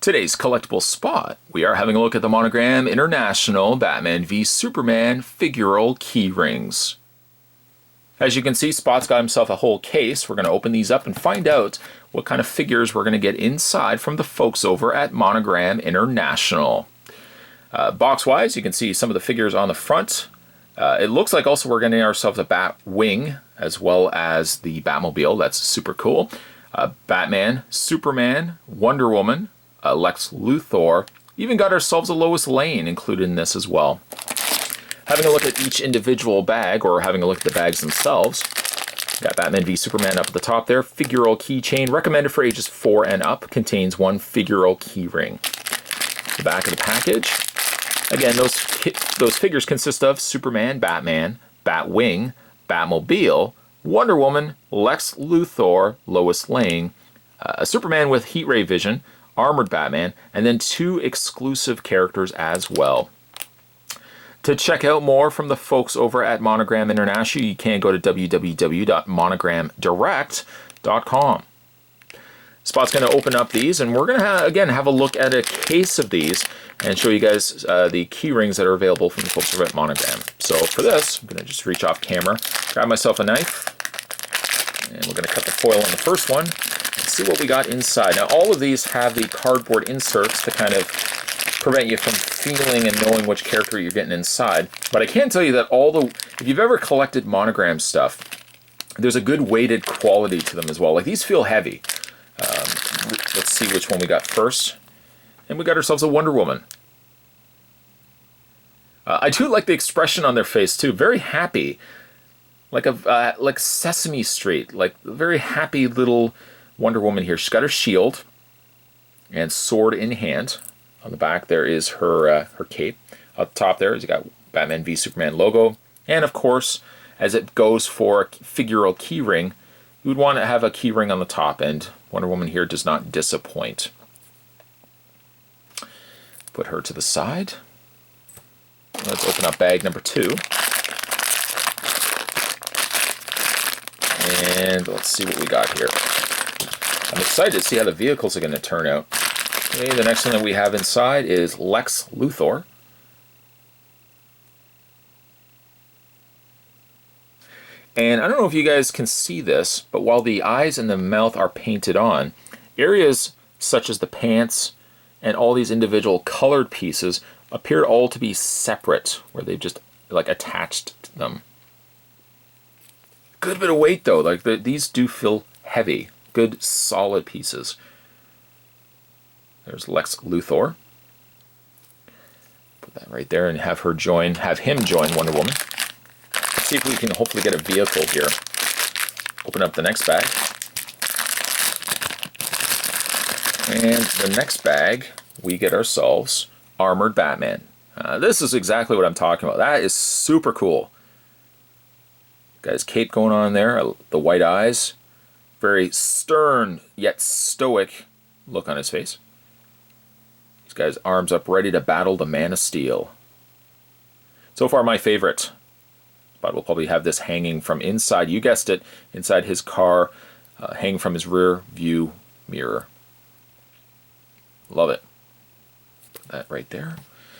Today's collectible spot, we are having a look at the Monogram International Batman v Superman Figural Keyrings. As you can see, Spot's got himself a whole case. We're going to open these up and find out what kind of figures we're going to get inside from the folks over at Monogram International. Box-wise, you can see some of the figures on the front. It looks like also we're getting ourselves a Batwing as well as the Batmobile. That's super cool. Batman, Superman, Wonder Woman, Lex Luthor, even got ourselves a Lois Lane included in this as well. Having a look at each individual bag, or having a look at the bags themselves, got Batman v Superman up at the top there. Figural keychain, recommended for ages 4 and up, contains one Figural keyring. The back of the package, again, those figures consist of Superman, Batman, Batwing, Batmobile, Wonder Woman, Lex Luthor, Lois Lane, a Superman with heat ray vision, Armored Batman, and then 2 exclusive characters as well. To check out more from the folks over at Monogram International, you can go to www.monogramdirect.com. Spot's going to open up these, and we're going to, again, have a look at a case of these and show you guys the key rings that are available from the folks over at Monogram. So for this, I'm going to just reach off camera, grab myself a knife, and we're going to cut the foil on the first one. See what we got inside. Now, all of these have the cardboard inserts to kind of prevent you from feeling and knowing which character you're getting inside. But I can tell you that if you've ever collected Monogram stuff, there's a good weighted quality to them as well. Like, these feel heavy. Let's see which one we got first. And we got ourselves a Wonder Woman. I do like the expression on their face too. Very happy, like Sesame Street, like a very happy little Wonder Woman here. She's got her shield and sword in hand. On the back there is her cape. Up top there is you got Batman v Superman logo. And of course, as it goes for a Figural keyring, you would want to have a keyring on the top, and Wonder Woman here does not disappoint. Put her to the side. Let's open up bag number 2. And let's see what we got here. I'm excited to see how the vehicles are going to turn out. Okay, the next one that we have inside is Lex Luthor. And I don't know if you guys can see this, but while the eyes and the mouth are painted on, areas such as the pants and all these individual colored pieces appear all to be separate, where they've just like attached them. Good bit of weight though, like these do feel heavy. Good solid pieces. There's Lex Luthor. Put that right there and have him join Wonder Woman. Let's see if we can hopefully get a vehicle here. Open up the next bag. And the next bag, we get ourselves Armored Batman. This is exactly what I'm talking about. That is super cool. Got his cape going on there, the white eyes. Very stern yet stoic look on his face. He's got his arms up ready to battle the Man of Steel. So far my favorite. But we'll probably have this hanging from inside, you guessed it, inside his car, hanging from his rear view mirror. Love it. Put that right there.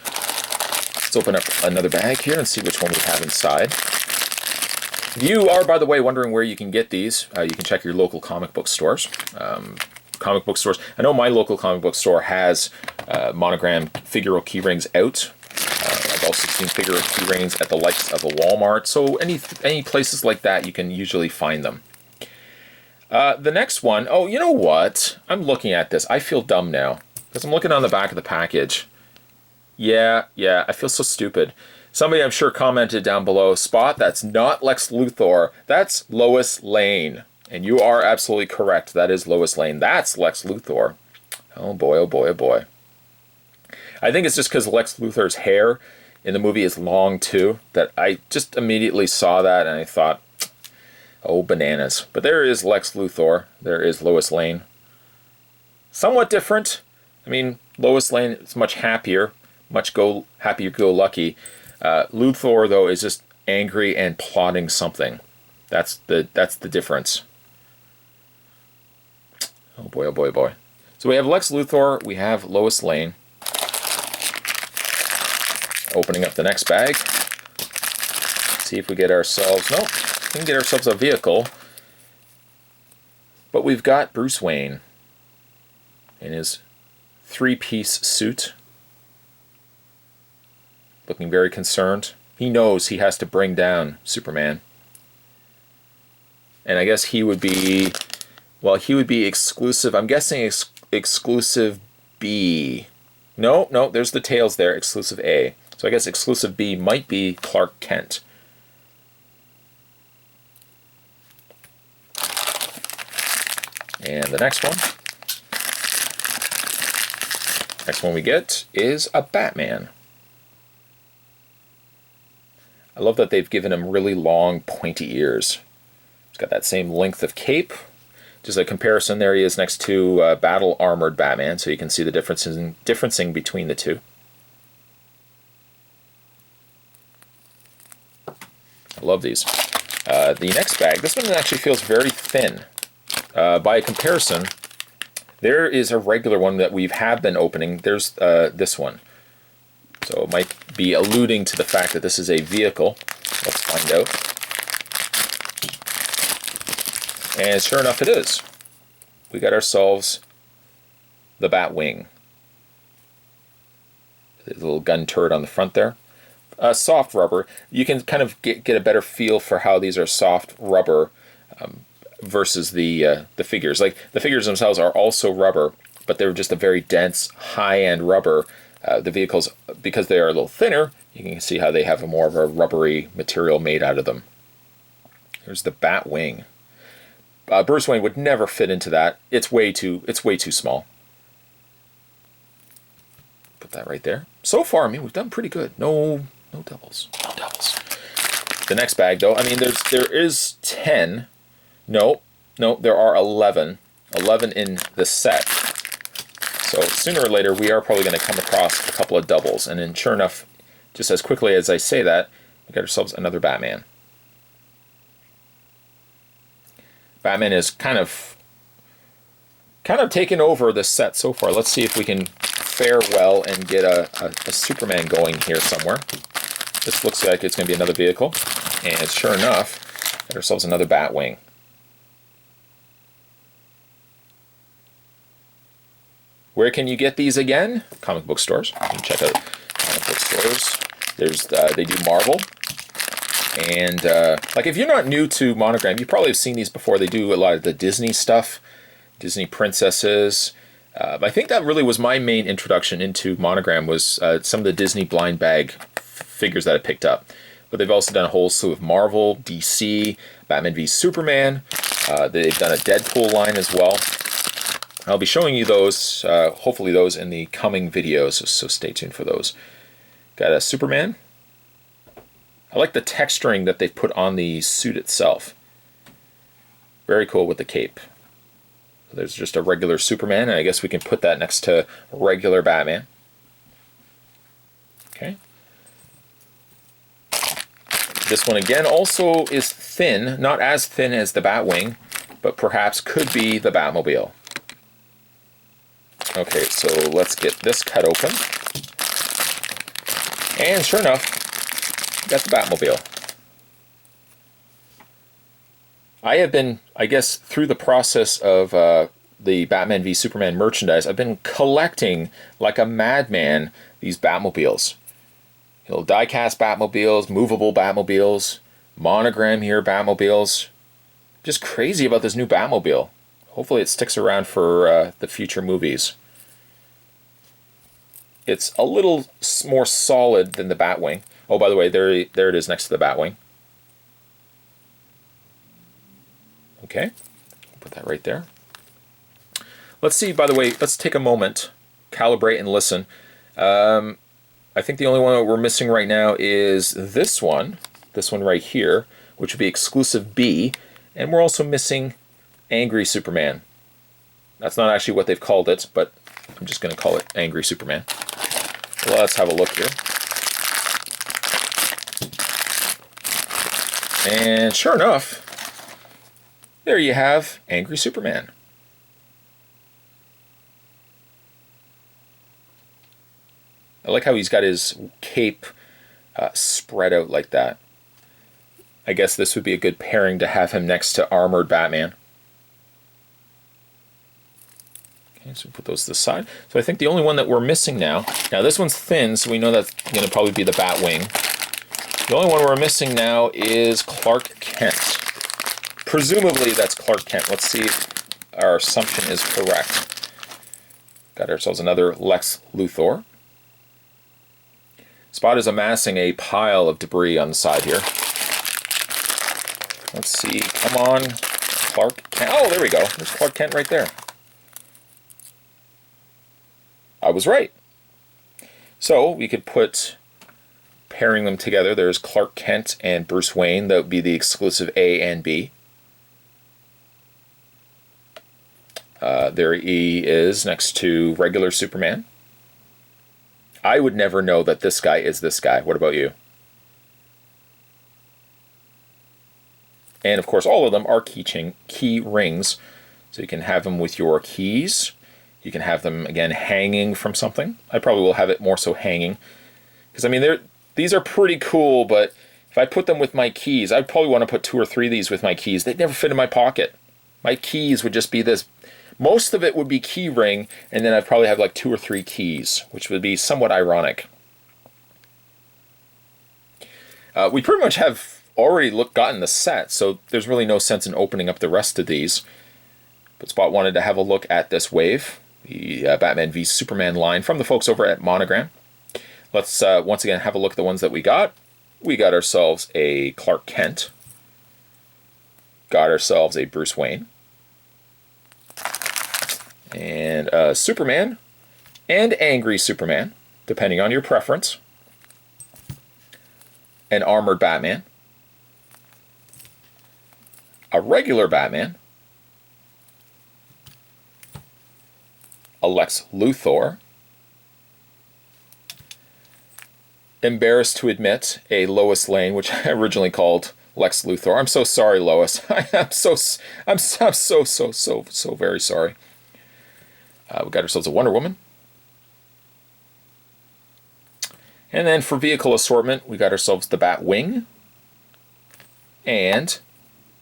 Let's open up another bag here and see which one we have inside. If you are, by the way, wondering where you can get these, you can check your local comic book stores. I know my local comic book store has Monogram Figural keyrings out. I've also seen Figural keyrings at the likes of a Walmart. So any places like that, you can usually find them. The next one, oh, you know what? I'm looking at this. I feel dumb now because I'm looking on the back of the package. Yeah, I feel so stupid. Somebody, I'm sure, commented down below, Spot, that's not Lex Luthor, that's Lois Lane. And you are absolutely correct. That is Lois Lane. That's Lex Luthor. Oh boy, oh boy, oh boy. I think it's just because Lex Luthor's hair in the movie is long too, that I just immediately saw that and I thought, oh, bananas. But there is Lex Luthor. There is Lois Lane. Somewhat different. I mean, Lois Lane is much happier, happy-go-lucky. Luthor, though, is just angry and plotting something. That's the difference. Oh boy, oh boy, oh boy. So we have Lex Luthor, we have Lois Lane. Opening up the next bag. See if we get ourselves, nope, we can get ourselves a vehicle. But we've got Bruce Wayne in his three-piece suit. Looking very concerned. He knows he has to bring down Superman. And I guess he would be, well, he would be exclusive, I'm guessing exclusive B. No, there's the tails there, exclusive A. So I guess exclusive B might be Clark Kent. And the next one we get is a Batman. I love that they've given him really long, pointy ears. He's got that same length of cape. Just a comparison, there he is next to Battle Armored Batman, so you can see the differencing between the two. I love these. The next bag, this one actually feels very thin. By comparison, there is a regular one that we have been opening. There's this one. So it might be alluding to the fact that this is a vehicle. Let's find out. And sure enough it is. We got ourselves the Batwing. The little gun turret on the front there. Soft rubber. You can kind of get a better feel for how these are soft rubber versus the figures. Like the figures themselves are also rubber, but they're just a very dense, high-end rubber. The vehicles, because they are a little thinner, you can see how they have more of a rubbery material made out of them. Here's the Batwing. Bruce Wayne would never fit into that. It's way too small. Put that right there. So far, I mean, we've done pretty good. No doubles. No doubles. The next bag, though, I mean, there is 10. No, there are 11. 11 in the set. So sooner or later, we are probably going to come across a couple of doubles. And then sure enough, just as quickly as I say that, we got ourselves another Batman. Batman is kind of taken over this set so far. Let's see if we can fare well and get a Superman going here somewhere. This looks like it's going to be another vehicle. And sure enough, got ourselves another Batwing. Where can you get these again? Comic book stores. You can check out comic book stores. There's they do Marvel. And like if you're not new to Monogram, you probably have seen these before. They do a lot of the Disney stuff, Disney princesses. I think that really was my main introduction into Monogram, was some of the Disney blind bag figures that I picked up. But they've also done a whole slew of Marvel, DC, Batman v Superman. They've done a Deadpool line as well. I'll be showing you those, hopefully those in the coming videos, so stay tuned for those. Got a Superman. I like the texturing that they've put on the suit itself. Very cool with the cape. There's just a regular Superman, and I guess we can put that next to regular Batman. Okay. This one again also is thin, not as thin as the Batwing, but perhaps could be the Batmobile. Okay, so let's get this cut open. And sure enough, got the Batmobile. I have been, I guess, through the process of the Batman v Superman merchandise, I've been collecting like a madman these Batmobiles. You know, die-cast Batmobiles, movable Batmobiles, Monogram here Batmobiles. Just crazy about this new Batmobile. Hopefully it sticks around for the future movies. It's a little more solid than the Batwing. Oh, by the way, there it is next to the Batwing. Okay, put that right there. Let's see, by the way, let's take a moment, calibrate and listen. I think the only one that we're missing right now is this one right here, which would be exclusive B, and we're also missing Angry Superman. That's not actually what they've called it, but I'm just going to call it Angry Superman. Well, let's have a look here. And sure enough, there you have Angry Superman. I like how he's got his cape spread out like that. I guess this would be a good pairing to have him next to Armored Batman. Okay, so put those to the side. So I think the only one that we're missing now this one's thin, so we know that's going to probably be the Batwing. The only one we're missing now is Clark Kent. Presumably that's Clark Kent. Let's see if our assumption is correct. Got ourselves another Lex Luthor. Spot is amassing a pile of debris on the side here. Let's see. Come on, Clark Kent. Oh, there we go. There's Clark Kent right there. I was right. So we could put, pairing them together, there's Clark Kent and Bruce Wayne. That would be the exclusive A and B. There he is next to regular Superman. I would never know that this guy is this guy. What about you? And of course, all of them are key rings. So you can have them with your keys. You can have them, again, hanging from something. I probably will have it more so hanging. Because, I mean, these are pretty cool, but if I put them with my keys, I'd probably want to put 2 or 3 of these with my keys. They'd never fit in my pocket. My keys would just be this. Most of it would be key ring, and then I'd probably have like 2 or 3 keys, which would be somewhat ironic. We pretty much have already gotten the set, so there's really no sense in opening up the rest of these. But Spot wanted to have a look at this wave, the Batman v Superman line from the folks over at Monogram. Let's once again have a look at the ones that we got. We got ourselves a Clark Kent. Got ourselves a Bruce Wayne. And Superman and Angry Superman, depending on your preference. An Armored Batman. A regular Batman. A Lex Luthor. Embarrassed to admit, a Lois Lane, which I originally called Lex Luthor. I'm so sorry, Lois. I'm so very sorry. We got ourselves a Wonder Woman. And then for vehicle assortment, we got ourselves the Batwing and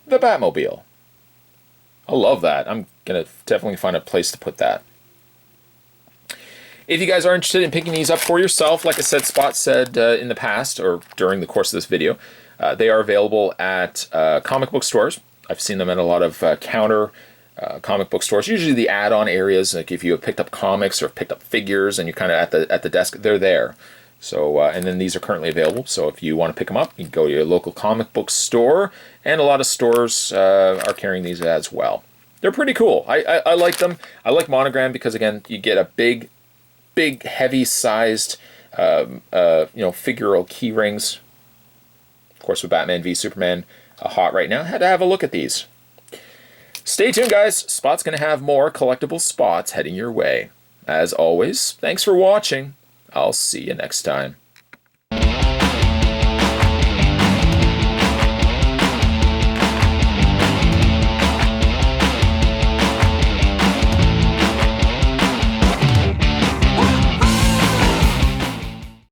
the Batmobile. I love that. I'm going to definitely find a place to put that. If you guys are interested in picking these up for yourself, like I said, Spot said in the past, or during the course of this video, they are available at comic book stores. I've seen them at a lot of counter comic book stores, usually the add-on areas, like if you have picked up comics or picked up figures and you're kind of at the desk, they're there. So, and then these are currently available, so if you want to pick them up, you can go to your local comic book store, and a lot of stores are carrying these as well. They're pretty cool. I like them. I like Monogram because, again, you get a big, heavy-sized, Figural key rings. Of course, with Batman v Superman hot right now, I had to have a look at these. Stay tuned, guys. Spot's going to have more collectible spots heading your way. As always, thanks for watching. I'll see you next time.